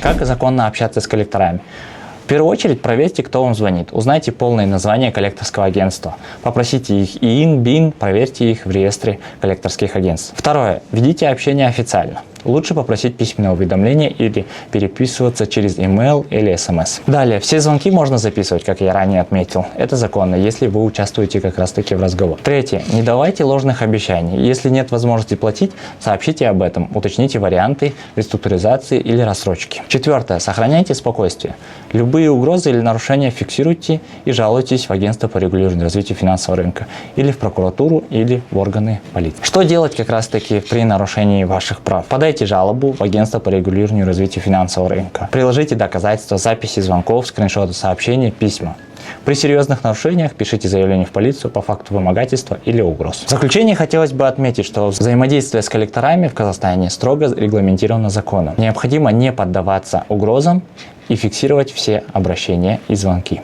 Как законно общаться с коллекторами? В первую очередь проверьте, кто вам звонит. Узнайте полное название коллекторского агентства. Попросите их ИИН, БИН, проверьте их в реестре коллекторских агентств. Второе. Ведите общение официально. Лучше попросить письменное уведомление или переписываться через email или SMS. Далее, все звонки можно записывать, как я ранее отметил. Это законно, если вы участвуете как раз таки в разговоре. Третье. Не давайте ложных обещаний. Если нет возможности платить, сообщите об этом. Уточните варианты реструктуризации или рассрочки. Четвертое. Сохраняйте спокойствие. Любые угрозы или нарушения фиксируйте и жалуйтесь в агентство по регулированию развития финансового рынка или в прокуратуру или в органы полиции. Что делать как раз таки при нарушении ваших прав? Подайте жалобу в агентство по регулированию развития финансового рынка. Приложите доказательства, записи звонков, скриншоты сообщений, письма. При серьезных нарушениях пишите заявление в полицию по факту вымогательства или угроз. В заключение хотелось бы отметить, что взаимодействие с коллекторами в Казахстане строго регламентировано законом. Необходимо не поддаваться угрозам и фиксировать все обращения и звонки.